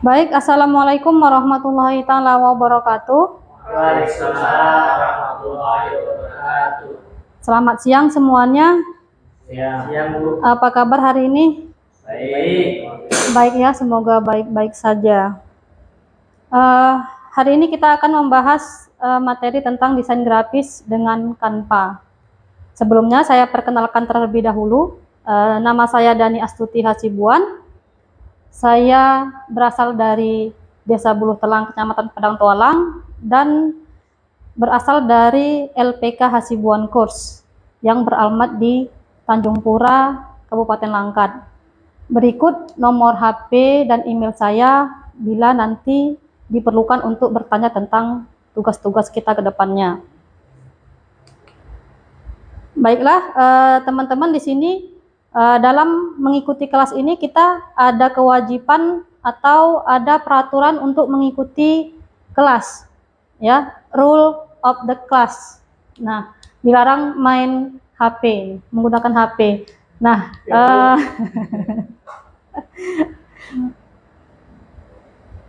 Baik, Assalamualaikum warahmatullahi taala wabarakatuh. Waalaikumsalam warahmatullahi wabarakatuh. Selamat siang semuanya. Siang, Bu. Apa kabar hari ini? Baik. Baik ya, semoga baik-baik saja. Hari ini kita akan membahas materi tentang desain grafis dengan Canva. Sebelumnya saya perkenalkan terlebih dahulu. Nama saya Dani Astuti Hasibuan. Saya berasal dari Desa Buluh Telang, Kecamatan Padang Tualang, dan berasal dari LPK Hasibuan Kurs yang beralamat di Tanjung Pura, Kabupaten Langkat. Berikut nomor HP dan email saya bila nanti diperlukan untuk bertanya tentang tugas-tugas kita ke depannya. Baiklah, teman-teman di sini dalam mengikuti kelas ini kita ada kewajiban atau ada peraturan untuk mengikuti kelas, ya, rule of the class. Nah, dilarang main HP, menggunakan HP. Nah,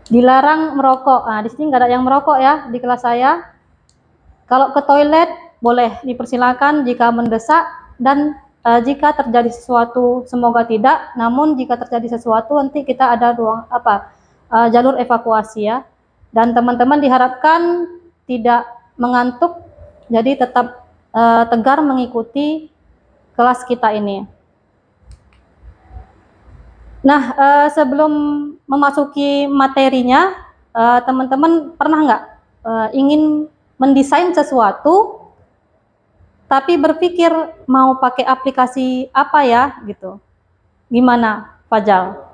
dilarang merokok. Nah, di sini nggak ada yang merokok ya di kelas saya. Kalau ke toilet boleh dipersilakan jika mendesak, dan jika terjadi sesuatu, semoga tidak, namun jika terjadi sesuatu nanti kita ada ruang jalur evakuasi ya. Dan teman-teman diharapkan tidak mengantuk, jadi tetap tegar mengikuti kelas kita ini. Nah, sebelum memasuki materinya, teman-teman pernah nggak ingin mendesain sesuatu tapi berpikir mau pakai aplikasi apa ya gitu? Gimana, Fajal?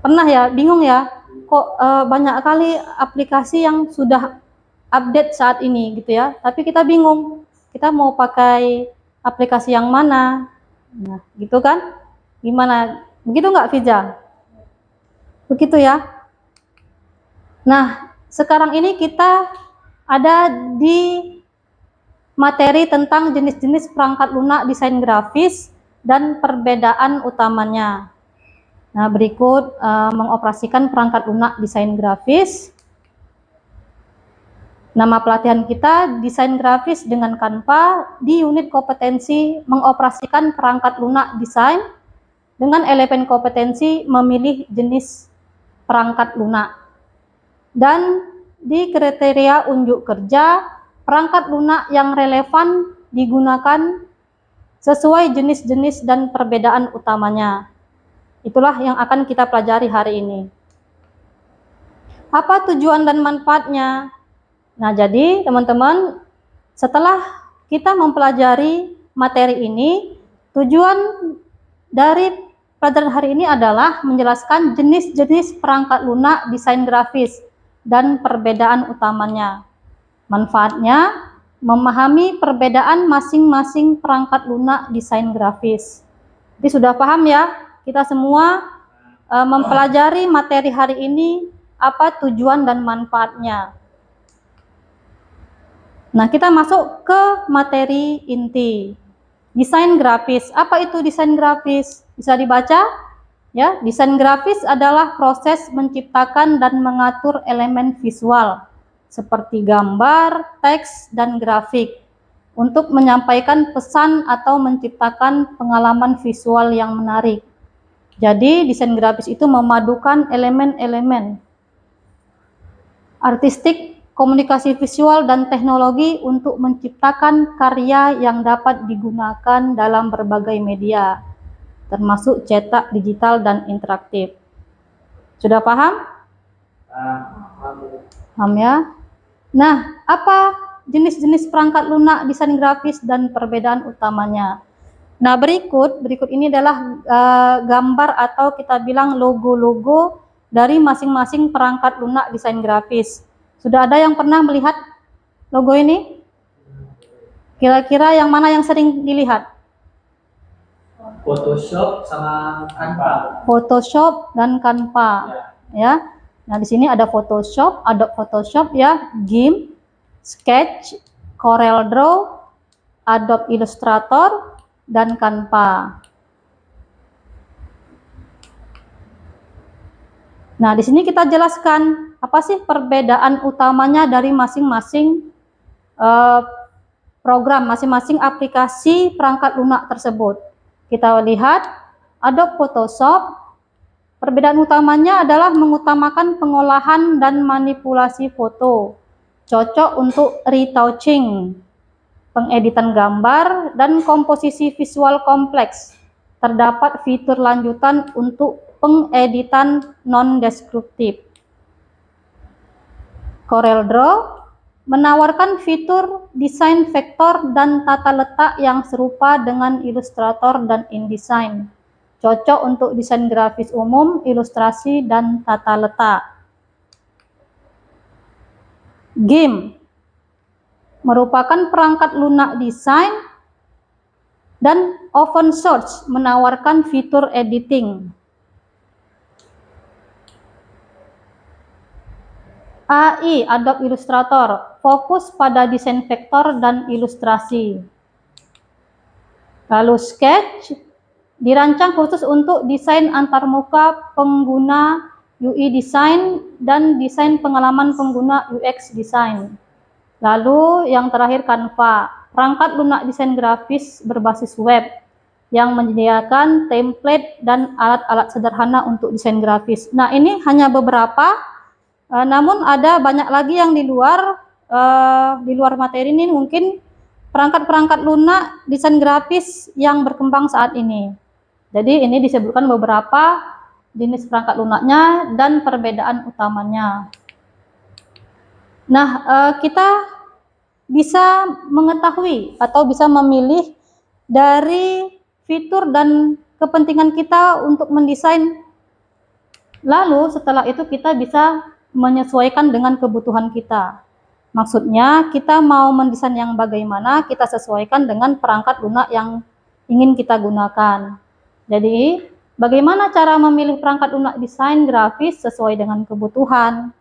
Pernah ya, bingung ya, kok banyak kali aplikasi yang sudah update saat ini gitu ya, tapi kita bingung kita mau pakai aplikasi yang mana. Nah, gitu kan? Gimana? Begitu nggak, Fija? Begitu ya. Nah, sekarang ini kita ada di materi tentang jenis-jenis perangkat lunak desain grafis dan perbedaan utamanya. Nah, berikut mengoperasikan perangkat lunak desain grafis. Nama pelatihan kita desain grafis dengan Canva di unit kompetensi mengoperasikan perangkat lunak desain dengan elemen kompetensi memilih jenis perangkat lunak. Dan di kriteria unjuk kerja, perangkat lunak yang relevan digunakan sesuai jenis-jenis dan perbedaan utamanya. Itulah yang akan kita pelajari hari ini. Apa tujuan dan manfaatnya? Nah, jadi teman-teman, setelah kita mempelajari materi ini, tujuan dari pelajaran hari ini adalah menjelaskan jenis-jenis perangkat lunak desain grafis dan perbedaan utamanya. Manfaatnya, memahami perbedaan masing-masing perangkat lunak desain grafis. Jadi sudah paham ya, kita semua mempelajari materi hari ini, apa tujuan dan manfaatnya. Nah, kita masuk ke materi inti. Desain grafis. Apa itu desain grafis? Bisa dibaca? Ya, desain grafis adalah proses menciptakan dan mengatur elemen visual seperti gambar, teks, dan grafik untuk menyampaikan pesan atau menciptakan pengalaman visual yang menarik. Jadi, desain grafis itu memadukan elemen-elemen artistik, komunikasi visual, dan teknologi untuk menciptakan karya yang dapat digunakan dalam berbagai media, termasuk cetak, digital, dan interaktif. Sudah paham? Paham ya? Nah, apa jenis-jenis perangkat lunak desain grafis dan perbedaan utamanya? Nah, berikut ini adalah gambar atau kita bilang logo-logo dari masing-masing perangkat lunak desain grafis. Sudah ada yang pernah melihat logo ini? Kira-kira yang mana yang sering dilihat? Photoshop sama Canva. Photoshop dan Canva, ya. Nah, di sini ada Photoshop, Adobe Photoshop ya, GIMP, Sketch, Corel Draw, Adobe Illustrator, dan Canva. Nah, di sini kita jelaskan apa sih perbedaan utamanya dari masing-masing program, masing-masing aplikasi perangkat lunak tersebut. Kita lihat Adobe Photoshop, perbedaan utamanya adalah mengutamakan pengolahan dan manipulasi foto, cocok untuk retouching, pengeditan gambar, dan komposisi visual kompleks. Terdapat fitur lanjutan untuk pengeditan non-deskriptif. CorelDRAW menawarkan fitur desain vektor dan tata letak yang serupa dengan Illustrator dan InDesign. Cocok untuk desain grafis umum, ilustrasi, dan tata letak. GIMP merupakan perangkat lunak desain dan open source, menawarkan fitur editing. AI Adobe Illustrator fokus pada desain vektor dan ilustrasi. Lalu Sketch dirancang khusus untuk desain antarmuka pengguna UI design dan desain pengalaman pengguna UX design. Lalu yang terakhir Canva, perangkat lunak desain grafis berbasis web yang menyediakan template dan alat-alat sederhana untuk desain grafis. Nah, ini hanya beberapa, namun ada banyak lagi yang di luar materi ini, mungkin perangkat-perangkat lunak desain grafis yang berkembang saat ini. Jadi ini disebutkan beberapa jenis perangkat lunaknya dan perbedaan utamanya. Nah, kita bisa mengetahui atau bisa memilih dari fitur dan kepentingan kita untuk mendesain. Lalu setelah itu kita bisa menyesuaikan dengan kebutuhan kita. Maksudnya kita mau mendesain yang bagaimana, kita sesuaikan dengan perangkat lunak yang ingin kita gunakan. Jadi, bagaimana cara memilih perangkat lunak desain grafis sesuai dengan kebutuhan?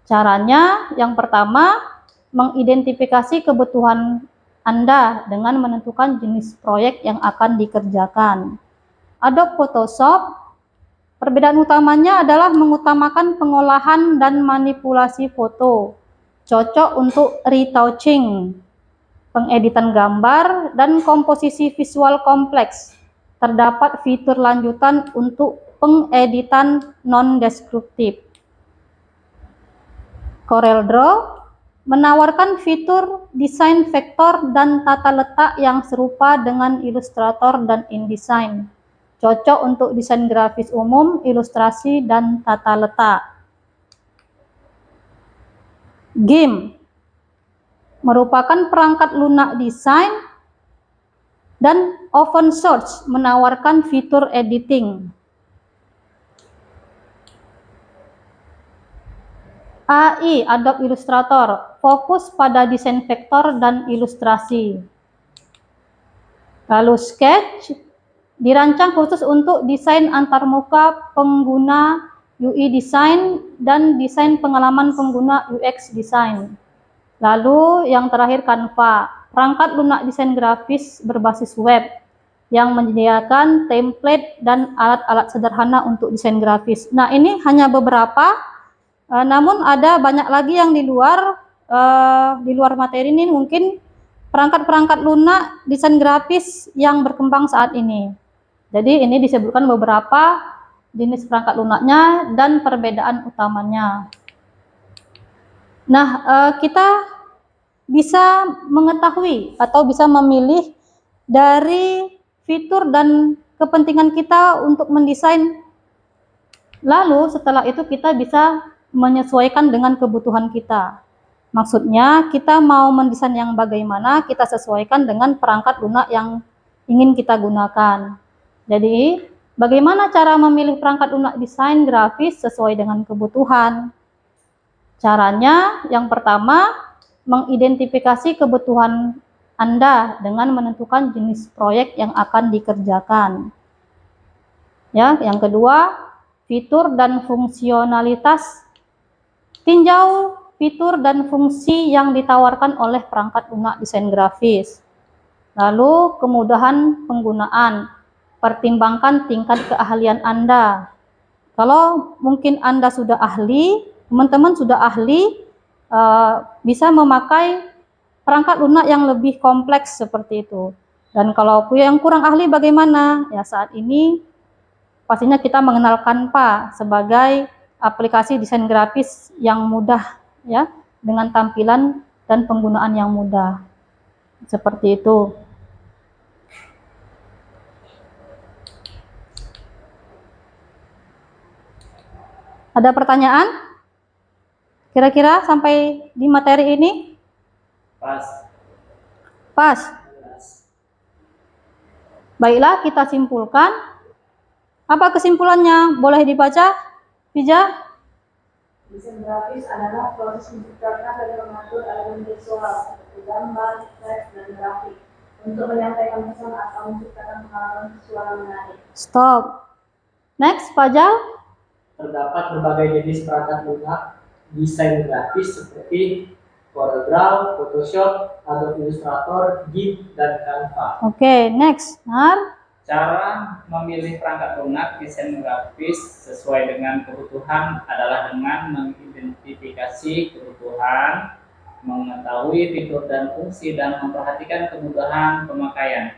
Caranya, yang pertama, mengidentifikasi kebutuhan Anda dengan menentukan jenis proyek yang akan dikerjakan. Adobe Photoshop, perbedaan utamanya adalah mengutamakan pengolahan dan manipulasi foto, cocok untuk retouching, pengeditan gambar, dan komposisi visual kompleks. Terdapat fitur lanjutan untuk pengeditan non-deskriptif. CorelDRAW menawarkan fitur desain vektor dan tata letak yang serupa dengan Illustrator dan InDesign. Cocok untuk desain grafis umum, ilustrasi, dan tata letak. GIMP merupakan perangkat lunak desain dan open source, menawarkan fitur editing. AI Adobe Illustrator fokus pada desain vektor dan ilustrasi. Lalu Sketch dirancang khusus untuk desain antarmuka pengguna UI design dan desain pengalaman pengguna UX design. Lalu yang terakhir Canva, perangkat lunak desain grafis berbasis web yang menyediakan template dan alat-alat sederhana untuk desain grafis. Nah, ini hanya beberapa, namun ada banyak lagi yang di luar materi ini, mungkin perangkat-perangkat lunak desain grafis yang berkembang saat ini. Jadi ini disebutkan beberapa jenis perangkat lunaknya dan perbedaan utamanya. Nah, kita bisa mengetahui atau bisa memilih dari fitur dan kepentingan kita untuk mendesain. Lalu setelah itu kita bisa menyesuaikan dengan kebutuhan kita. Maksudnya kita mau mendesain yang bagaimana, kita sesuaikan dengan perangkat lunak yang ingin kita gunakan. Jadi, bagaimana cara memilih perangkat lunak desain grafis sesuai dengan kebutuhan? Caranya, yang pertama, mengidentifikasi kebutuhan Anda dengan menentukan jenis proyek yang akan dikerjakan. Ya, yang kedua, fitur dan fungsionalitas. Tinjau fitur dan fungsi yang ditawarkan oleh perangkat lunak desain grafis. Lalu, kemudahan penggunaan. Pertimbangkan tingkat keahlian Anda. Kalau mungkin Anda sudah ahli, teman-teman sudah ahli, bisa memakai perangkat lunak yang lebih kompleks seperti itu. Dan kalau yang kurang ahli bagaimana? Ya saat ini pastinya kita mengenal Canva sebagai aplikasi desain grafis yang mudah ya, dengan tampilan dan penggunaan yang mudah. Seperti itu. Ada pertanyaan? Kira-kira sampai di materi ini? Pas. Pas. Baiklah, kita simpulkan. Apa kesimpulannya? Boleh dibaca, Pija? Desain grafis adalah proses menciptakan dan mengatur elemen visual seperti gambar, teks, dan grafik untuk menyampaikan pesan atau menciptakan pengalaman visual yang menarik. Stop. Next, Pajal. Terdapat berbagai jenis perangkat lunak desain grafis seperti CorelDRAW, Photoshop, Adobe Illustrator, GIMP, dan Canva. Oke, next. Nar. Cara memilih perangkat lunak desain grafis sesuai dengan kebutuhan adalah dengan mengidentifikasi kebutuhan, mengetahui fitur dan fungsi, dan memperhatikan kemudahan pemakaian.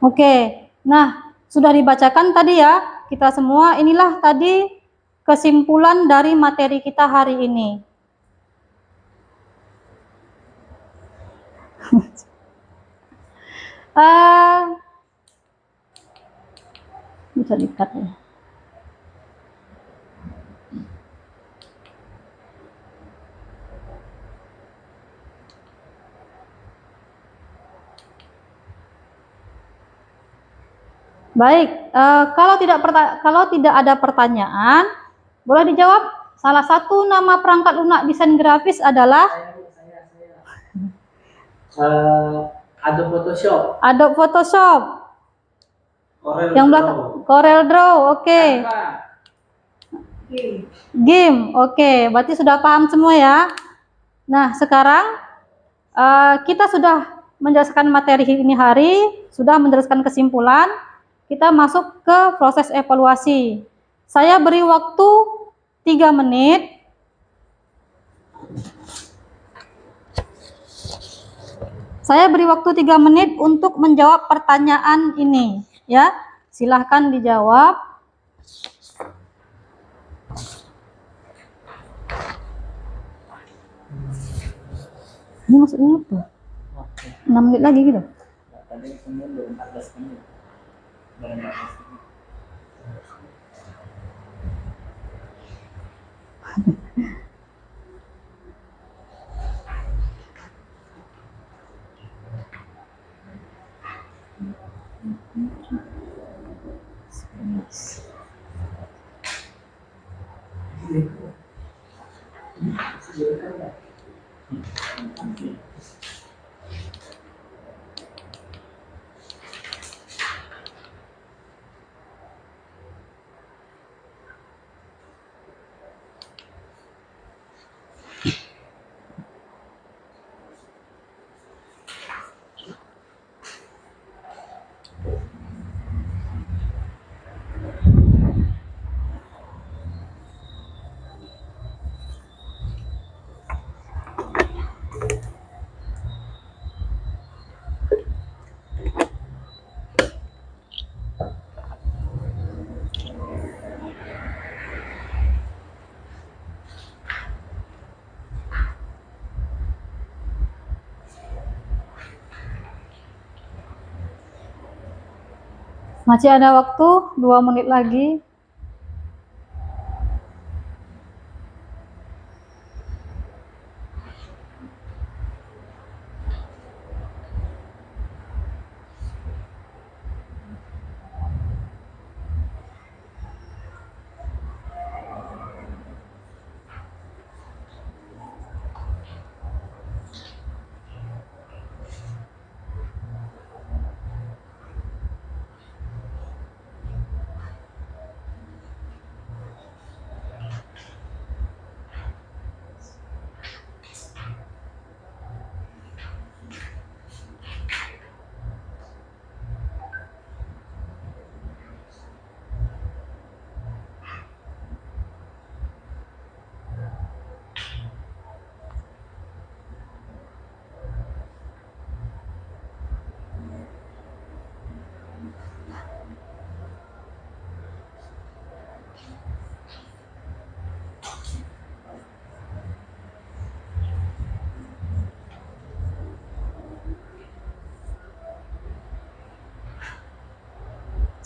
Oke, nah sudah dibacakan tadi ya, kita semua. Inilah tadi kesimpulan dari materi kita hari ini. Bisa dikat ya. Baik, kalau tidak ada pertanyaan, boleh dijawab. Salah satu nama perangkat lunak desain grafis adalah Adobe Photoshop. Adobe Photoshop. Yang belakang CorelDRAW, oke. GIMP, oke. Berarti sudah paham semua ya. Nah, sekarang kita sudah menjelaskan materi ini hari, sudah menjelaskan kesimpulan. Kita masuk ke proses evaluasi. Saya beri waktu 3 menit. Saya beri waktu 3 menit untuk menjawab pertanyaan ini, ya. Silahkan dijawab. Ini maksudnya apa? 6 menit lagi gitu. Tadi semua 14 menit. Masih ada waktu 2 menit lagi.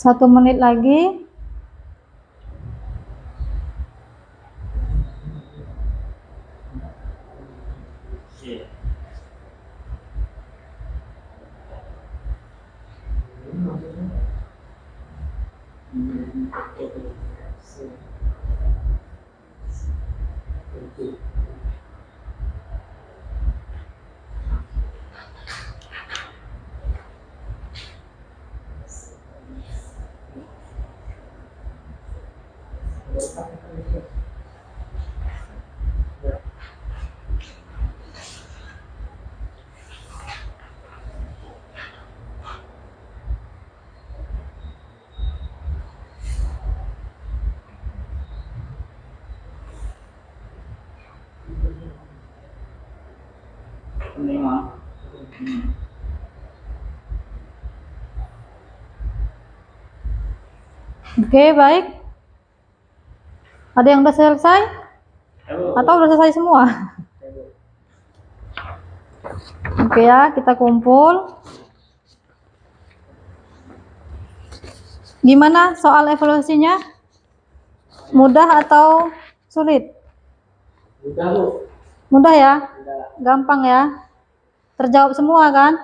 1 menit lagi. Oke. Penerima. Oke, baik. Ada yang udah selesai? Atau udah selesai semua? Oke ya, kita kumpul. Gimana soal evaluasinya? Mudah atau sulit? Udah Bu. Mudah ya? Udah Gampang ya? Terjawab semua kan?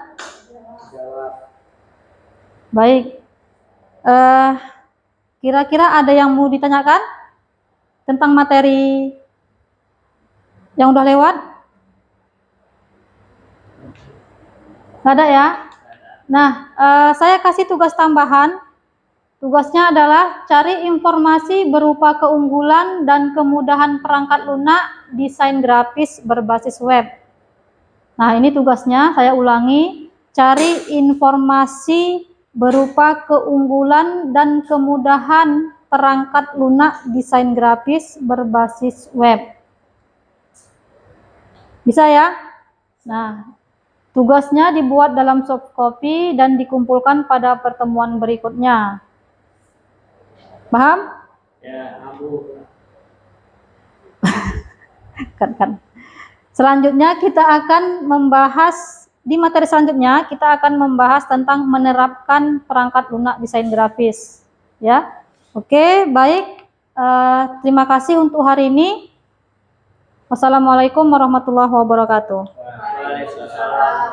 jawab. Baik. Kira-kira ada yang mau ditanyakan tentang materi yang udah lewat? Nggak ada ya? Nah, saya kasih tugas tambahan. Tugasnya adalah cari informasi berupa keunggulan dan kemudahan perangkat lunak desain grafis berbasis web. Nah, ini tugasnya, saya ulangi. Cari informasi berupa keunggulan dan kemudahan perangkat lunak desain grafis berbasis web. Bisa ya? Nah, tugasnya dibuat dalam soft copy dan dikumpulkan pada pertemuan berikutnya. Paham? Ya, Bu. Kan. Selanjutnya kita akan membahas, di materi selanjutnya kita akan membahas tentang menerapkan perangkat lunak desain grafis. Ya, oke, baik. Terima kasih untuk hari ini. Wassalamualaikum warahmatullahi wabarakatuh. Waalaikumsalam.